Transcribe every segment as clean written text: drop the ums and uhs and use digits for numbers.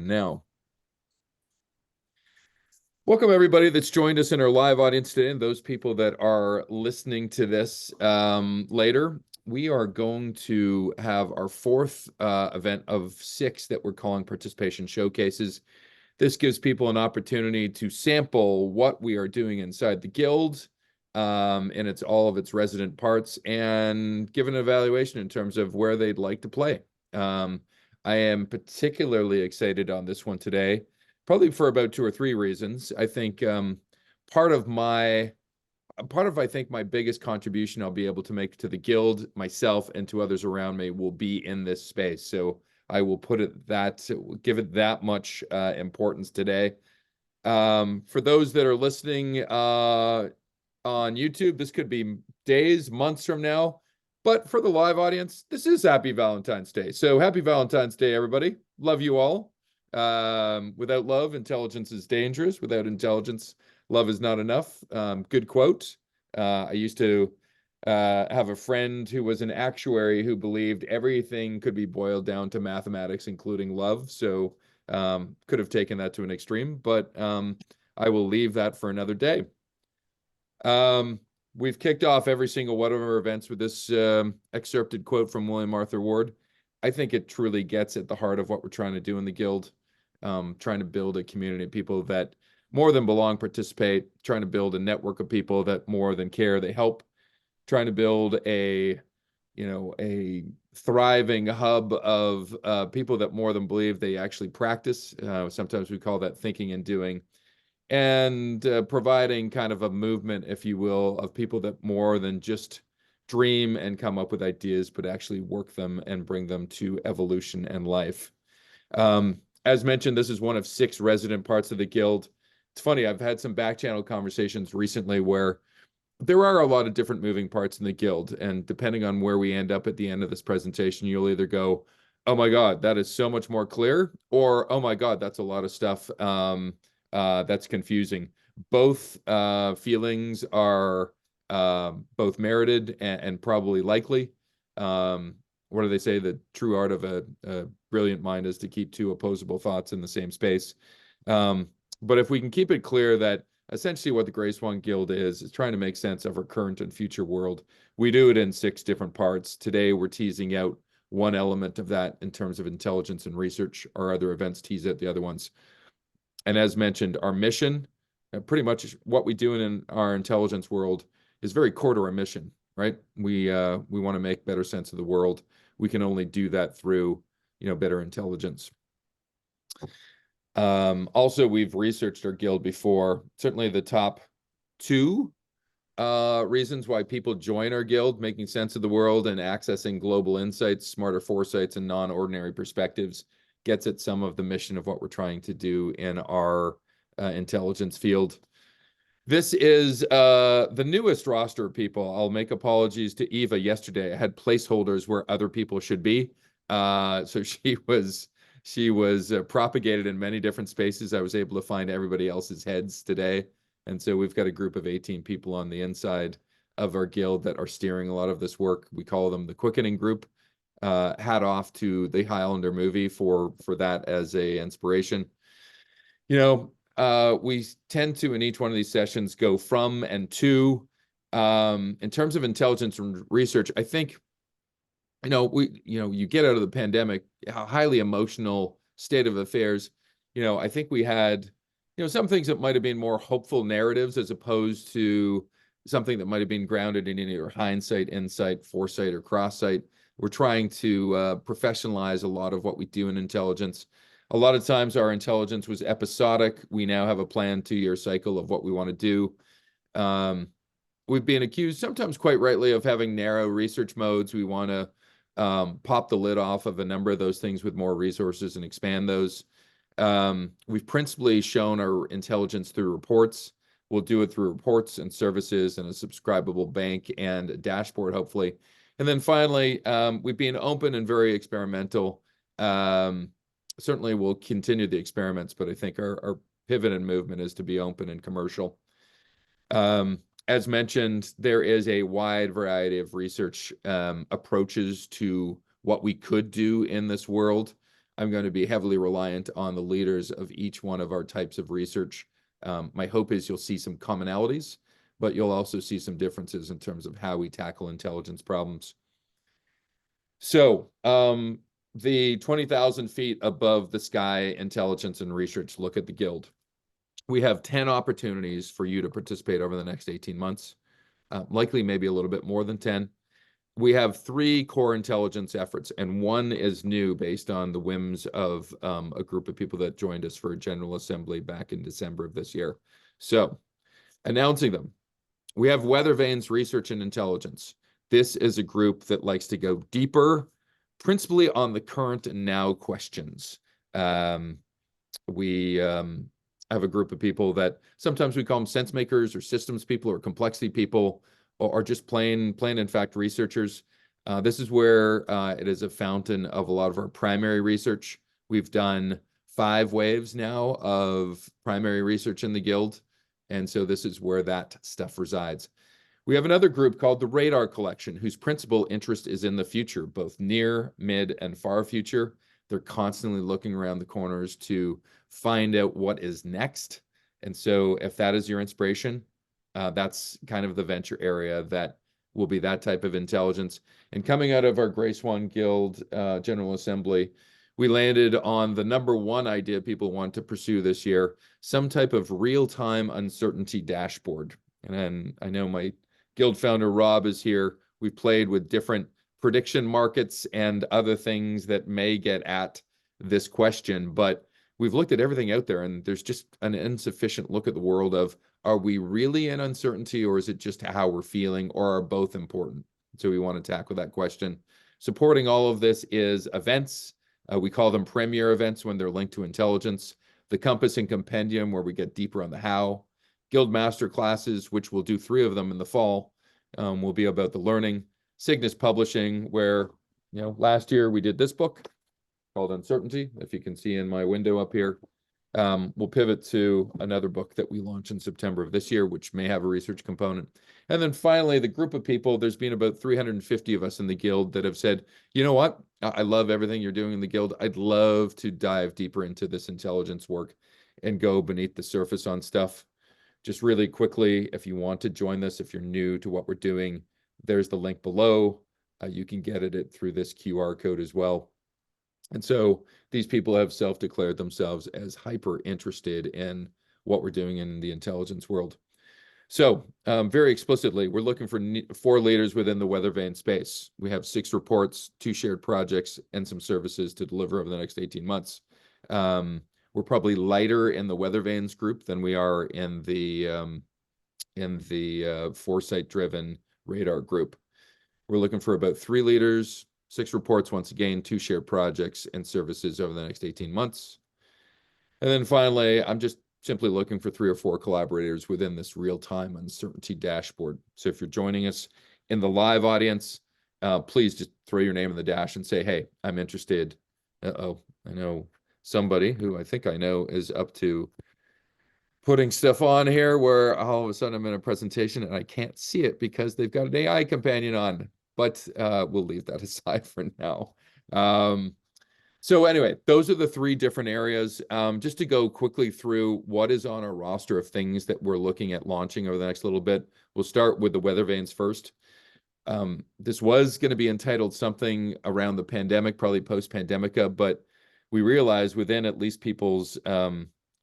on now. Welcome, everybody that's joined us in our live audience today, and those people that are listening to this later. We are going to have our fourth event of 6 that we're calling participation showcases. This gives people an opportunity to sample what we are doing inside the guild and it's all of its resident parts, and give an evaluation in terms of where they'd like to play. I am particularly excited on this one today, probably for about 2 or 3 reasons. I think part of I think my biggest contribution I'll be able to make to the guild, myself, and to others around me will be in this space. So I will give it that much importance today. For those that are listening on YouTube, this could be days, months from now. But for the live audience, this is Happy Valentine's Day. So happy Valentine's Day, everybody. Love you all. Without love, intelligence is dangerous. Without intelligence, love is not enough. Good quote. I used to have a friend who was an actuary who believed everything could be boiled down to mathematics, including love. So could have taken that to an extreme, but I will leave that for another day. We've kicked off every single one of our events with this excerpted quote from William Arthur Ward. I think it truly gets at the heart of what we're trying to do in the guild, trying to build a community of people that more than belong participate, trying to build a network of people that more than care, they help, trying to build a thriving hub of people that more than believe, they actually practice. Sometimes we call that thinking and doing. And providing kind of a movement, if you will, of people that more than just dream and come up with ideas, but actually work them and bring them to evolution and life. As mentioned, this is one of 6 resident parts of the guild. It's funny, I've had some back channel conversations recently where there are a lot of different moving parts in the guild, and depending on where we end up at the end of this presentation, you'll either go, oh my God, that is so much more clear, or oh my God, that's a lot of stuff that's confusing. Both feelings are both merited and probably likely. What do they say? The true art of a brilliant mind is to keep 2 opposable thoughts in the same space. But if we can keep it clear that essentially what the Grey Swan Guild is trying to make sense of our current and future world, we do it in 6 different parts. Today, we're teasing out one element of that in terms of intelligence and research. Our other events tease out the other ones. And as mentioned, our mission, pretty much what we do in our intelligence world, is very core to our mission, right? We want to make better sense of the world. We can only do that through, better intelligence. Also, we've researched our guild before. Certainly the top 2 reasons why people join our guild, making sense of the world and accessing global insights, smarter foresights, and non-ordinary perspectives, gets at some of the mission of what we're trying to do in our intelligence field. This is the newest roster of people. I'll make apologies to Eva. Yesterday, I had placeholders where other people should be. So she was propagated in many different spaces. I was able to find everybody else's heads today. And so we've got a group of 18 people on the inside of our guild that are steering a lot of this work. We call them the Quickening Group. Hat off to the Highlander movie for that as a inspiration. We tend to, in each one of these sessions, go from and to. In terms of intelligence and research, I think, you get out of the pandemic, a highly emotional state of affairs. I think we had, some things that might have been more hopeful narratives as opposed to something that might have been grounded in either hindsight, insight, foresight, or cross-sight. We're trying to professionalize a lot of what we do in intelligence. A lot of times our intelligence was episodic. We now have a planned 2-year cycle of what we want to do. We've been accused, sometimes quite rightly, of having narrow research modes. We want to pop the lid off of a number of those things with more resources and expand those. We've principally shown our intelligence through reports. We'll do it through reports and services and a subscribable bank and a dashboard, hopefully. And then finally, we've been open and very experimental. Certainly we'll continue the experiments, but I think our pivot and movement is to be open and commercial. As mentioned, there is a wide variety of research approaches to what we could do in this world. I'm going to be heavily reliant on the leaders of each one of our types of research. My hope is you'll see some commonalities, but you'll also see some differences in terms of how we tackle intelligence problems. So the 20,000 feet above the sky intelligence and research look at the Guild. We have 10 opportunities for you to participate over the next 18 months, likely maybe a little bit more than 10. We have 3 core intelligence efforts, and one is new based on the whims of a group of people that joined us for a General Assembly back in December of this year. So, announcing them. We have Weathervane's Research and Intelligence. This is a group that likes to go deeper, principally on the current and now questions. We have a group of people that sometimes we call them sensemakers or systems people or complexity people, or just plain in fact researchers. This is where it is a fountain of a lot of our primary research. We've done 5 waves now of primary research in the Guild, and so this is where that stuff resides. We have another group called the Radar Collection, whose principal interest is in the future, both near, mid, and far future. They're constantly looking around the corners to find out what is next. And so if that is your inspiration, that's kind of the venture area that will be that type of intelligence. And coming out of our Gray Swan Guild General Assembly, we landed on the #1 idea people want to pursue this year, some type of real-time uncertainty dashboard. And then I know my Guild founder, Rob, is here. We've played with different prediction markets and other things that may get at this question, but we've looked at everything out there, and there's just an insufficient look at the world of, are we really in uncertainty, or is it just how we're feeling, or are both important? So we want to tackle that question. Supporting all of this is events. We call them premier events when they're linked to intelligence. The Compass and Compendium, where we get deeper on the how. Guild Master Classes, which we'll do 3 of them in the fall, will be about the learning. Cygnus Publishing, where, last year we did this book called Uncertainty, if you can see in my window up here. We'll pivot to another book that we launch in September of this year, which may have a research component. And then finally, the group of people, there's been about 350 of us in the Guild that have said, you know what, I love everything you're doing in the Guild. I'd love to dive deeper into this intelligence work and go beneath the surface on stuff. Just really quickly, if you want to join this, if you're new to what we're doing, there's the link below. You can get it through this QR code as well. And so these people have self-declared themselves as hyper interested in what we're doing in the intelligence world. So very explicitly, we're looking for 4 leaders within the Weathervane space. We have 6 reports, 2 shared projects, and some services to deliver over the next 18 months. We're probably lighter in the Weathervanes group than we are in the foresight-driven radar group. We're looking for about 3 leaders, 6 reports, once again, 2 shared projects and services over the next 18 months. And then finally, I'm just simply looking for 3 or 4 collaborators within this real-time uncertainty dashboard. So if you're joining us in the live audience, please just throw your name in the dash and say, hey, I'm interested. I know somebody who I think I know is up to putting stuff on here where all of a sudden I'm in a presentation and I can't see it because they've got an AI companion on, but we'll leave that aside for now. So anyway, those are the 3 different areas. Just to go quickly through what is on our roster of things that we're looking at launching over the next little bit. We'll start with the Weathervanes first. This was going to be entitled something around the pandemic, probably post-pandemica, but we realize within at least people's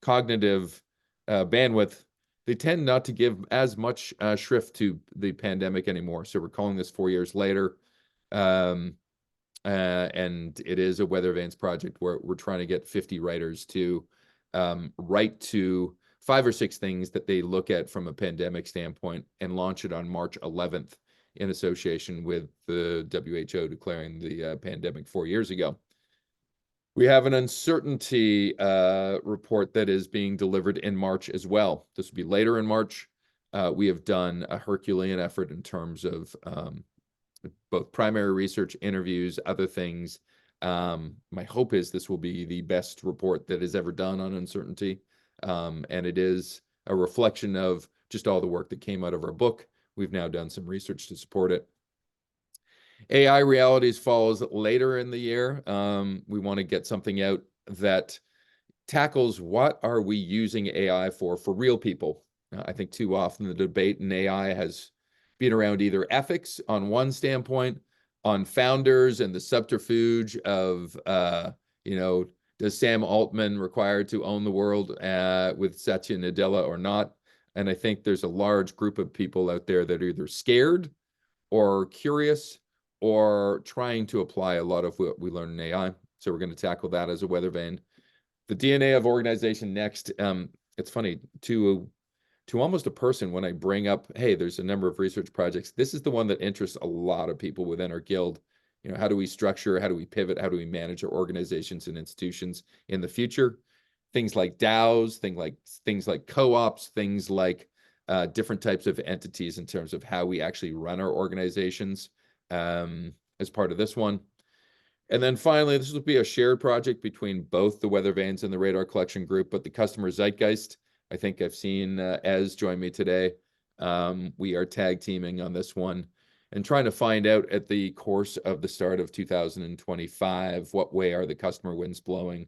cognitive bandwidth, they tend not to give as much shrift to the pandemic anymore. So we're calling this 4 years later. And it is a Weathervanes project where we're trying to get 50 writers to write to 5 or 6 things that they look at from a pandemic standpoint and launch it on March 11th in association with the WHO declaring the pandemic 4 years ago. We have an uncertainty report that is being delivered in March as well. This will be later in March. We have done a Herculean effort in terms of both primary research, interviews, other things. My hope is this will be the best report that is ever done on uncertainty. And it is a reflection of just all the work that came out of our book. We've now done some research to support it. AI Realities falls later in the year. We want to get something out that tackles what are we using AI for real people. I think too often the debate in AI has been around either ethics on one standpoint, on founders and the subterfuge of, does Sam Altman require to own the world with Satya Nadella or not? And I think there's a large group of people out there that are either scared or curious or trying to apply a lot of what we learn in AI. So we're going to tackle that as a weather vane. The DNA of organization next. It's funny to almost a person when I bring up, hey, there's a number of research projects. This is the one that interests a lot of people within our guild. How do we structure? How do we pivot? How do we manage our organizations and institutions in the future? Things like DAOs, things like co-ops, things like different types of entities in terms of how we actually run our organizations as part of this one. And then finally, this will be a shared project between both the Weathervanes and the Radar Collection Group, but the customer zeitgeist, I think I've seen Ez join me today. We are tag teaming on this one and trying to find out at the course of the start of 2025, what way are the customer winds blowing?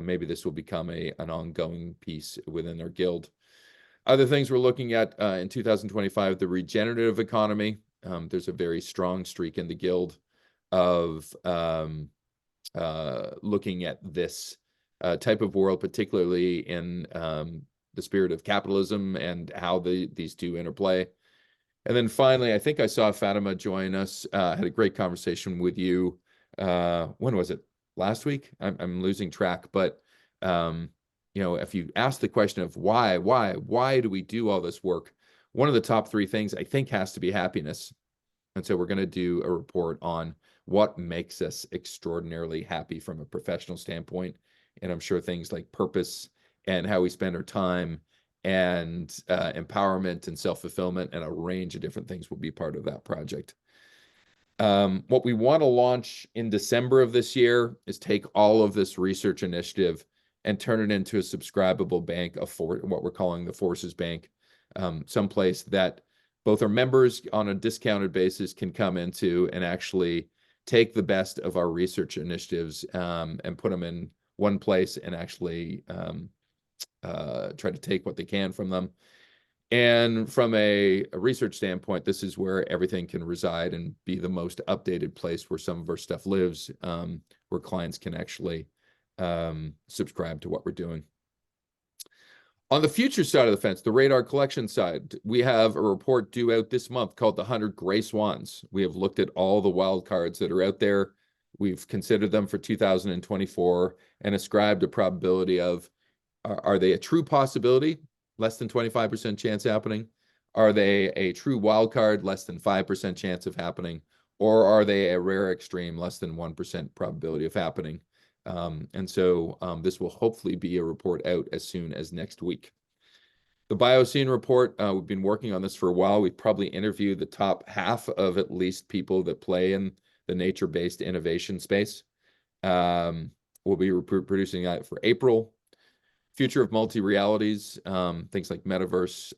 Maybe this will become an ongoing piece within our guild. Other things we're looking at in 2025, the regenerative economy. There's a very strong streak in the guild of looking at this type of world, particularly in the spirit of capitalism and how these two interplay. And then finally, I think I saw Fatima join us, had a great conversation with you. When was it? Last week? I'm losing track, but if you ask the question of why do we do all this work? One of the top three things I think has to be happiness. And so we're going to do a report on what makes us extraordinarily happy from a professional standpoint. And I'm sure things like purpose and how we spend our time and empowerment and self-fulfillment and a range of different things will be part of that project. What we want to launch in December of this year is take all of this research initiative and turn it into a subscribable bank of what we're calling the Forces Bank, someplace that both our members on a discounted basis can come into and actually take the best of our research initiatives and put them in one place and actually try to take what they can from them. And from a research standpoint, this is where everything can reside and be the most updated place where some of our stuff lives, where clients can actually subscribe to what we're doing. On the future side of the fence, the radar collection side, we have a report due out this month called the 100 Gray Swans. We have looked at all the wild cards that are out there. We've considered them for 2024 and ascribed a probability of, are they a true possibility? Less than 25% chance happening? Are they a true wild card? Less than 5% chance of happening? Or are they a rare extreme? Less than 1% probability of happening? And so this will hopefully be a report out as soon as next week. The Biocene report, we've been working on this for a while. We've probably interviewed the top half of at least people that play in the nature-based innovation space. We'll be producing that for April. Future of multi-realities, things like metaverse,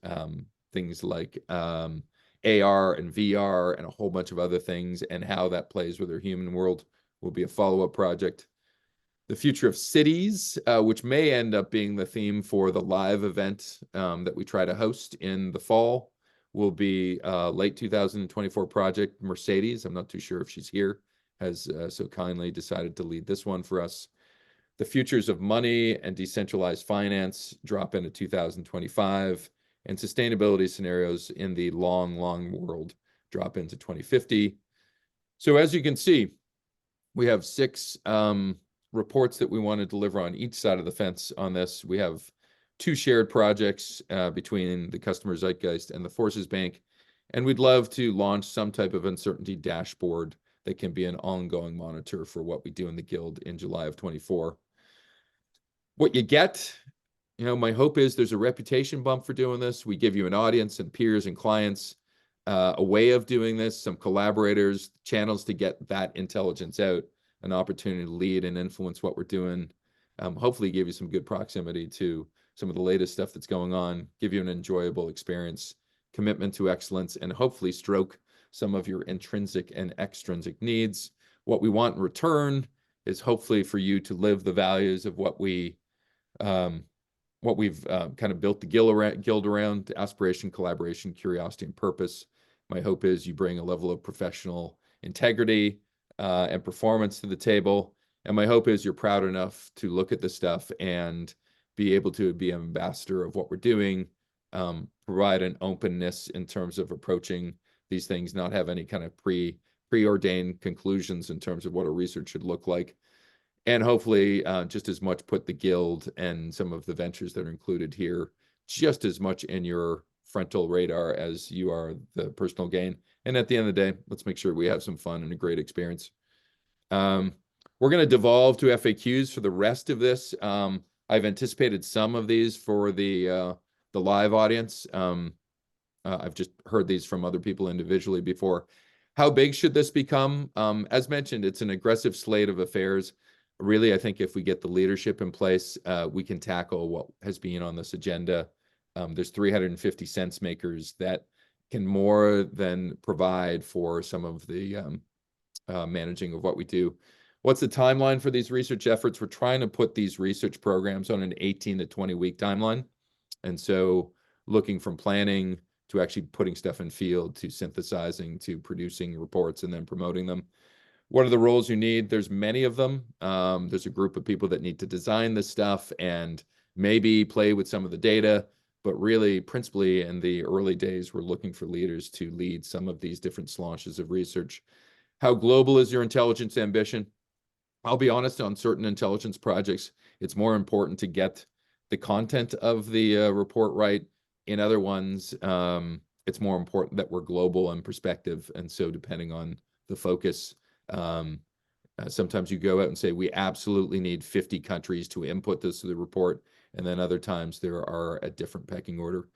things like AR and VR and a whole bunch of other things, and how that plays with our human world will be a follow-up project. The future of cities, which may end up being the theme for the live event that we try to host in the fall, will be late 2024 project. Mercedes, I'm not too sure if she's here, has so kindly decided to lead this one for us. The futures of money and decentralized finance drop into 2025, and sustainability scenarios in the long world drop into 2050. So as you can see, we have 6 reports that we want to deliver on each side of the fence on this. We have 2 shared projects between the Customer Zeitgeist and the Forces Bank, and we'd love to launch some type of uncertainty dashboard that can be an ongoing monitor for what we do in the guild in July of 24. What you get, my hope is there's a reputation bump for doing this. We give you an audience and peers and clients, a way of doing this, some collaborators, channels to get that intelligence out, an opportunity to lead and influence what we're doing. Hopefully give you some good proximity to some of the latest stuff that's going on, give you an enjoyable experience, commitment to excellence, and hopefully stroke some of your intrinsic and extrinsic needs. What we want in return is hopefully for you to live the values of what we've kind of built the guild around: aspiration, collaboration, curiosity, and purpose. My hope is you bring a level of professional integrity and performance to the table. And my hope is you're proud enough to look at this stuff and be able to be an ambassador of what we're doing, provide an openness in terms of approaching these things, not have any kind of preordained conclusions in terms of what a research should look like. And hopefully just as much put the guild and some of the ventures that are included here just as much in your frontal radar as you are the personal gain. And at the end of the day, let's make sure we have some fun and a great experience. We're going to devolve to FAQs for the rest of this. I've anticipated some of these for the live audience. I've just heard these from other people individually before. How big should this become? As mentioned, it's an aggressive slate of affairs. Really, I think if we get the leadership in place, we can tackle what has been on this agenda. There's 350 Sensemakers that can more than provide for some of the managing of what we do. What's the timeline for these research efforts? We're trying to put these research programs on an 18 to 20-week timeline. And so looking from planning to actually putting stuff in field, to synthesizing, to producing reports and then promoting them. What are the roles you need? There's many of them. There's a group of people that need to design this stuff and maybe play with some of the data, but really, principally in the early days, we're looking for leaders to lead some of these different slashes of research. How global is your intelligence ambition? I'll be honest, on certain intelligence projects, it's more important to get the content of the report right. In other ones, it's more important that we're global in perspective. And so depending on the focus, sometimes you go out and say, we absolutely need 50 countries to input this to the report. And then other times there are a different pecking order.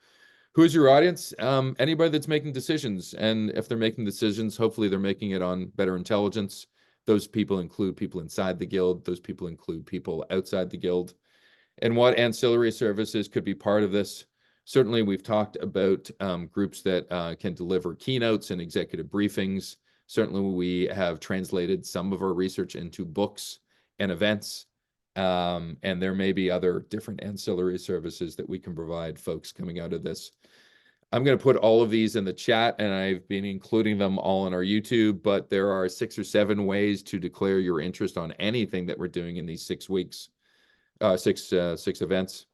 Who's your audience? Anybody that's making decisions. And if they're making decisions, hopefully they're making it on better intelligence. Those people include people inside the guild. Those people include people outside the guild. And what ancillary services could be part of this? Certainly, we've talked about groups that can deliver keynotes and executive briefings. Certainly, we have translated some of our research into books and events. And there may be other different ancillary services that we can provide folks coming out of this. I'm going to put all of these in the chat, and I've been including them all on our YouTube, but there are 6 or 7 ways to declare your interest on anything that we're doing in these 6 weeks, six events.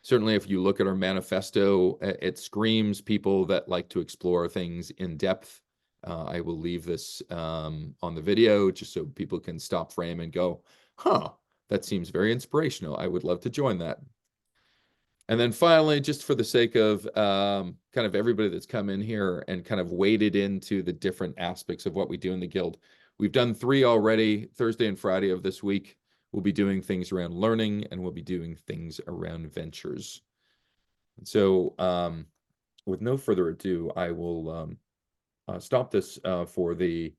Certainly, if you look at our manifesto, it screams people that like to explore things in depth. I will leave this on the video just so people can stop frame and go, huh, that seems very inspirational. I would love to join that. And then finally, just for the sake of kind of everybody that's come in here and kind of waded into the different aspects of what we do in the guild, we've done 3 already, Thursday and Friday of this week. We'll be doing things around learning, and we'll be doing things around ventures. And so with no further ado, I will stop this for the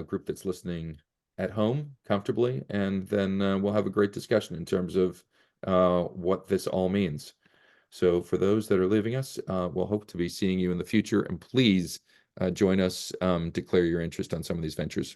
group that's listening at home comfortably, and then we'll have a great discussion in terms of what this all means. So for those that are leaving us, we'll hope to be seeing you in the future, and please join us, declare your interest on some of these ventures.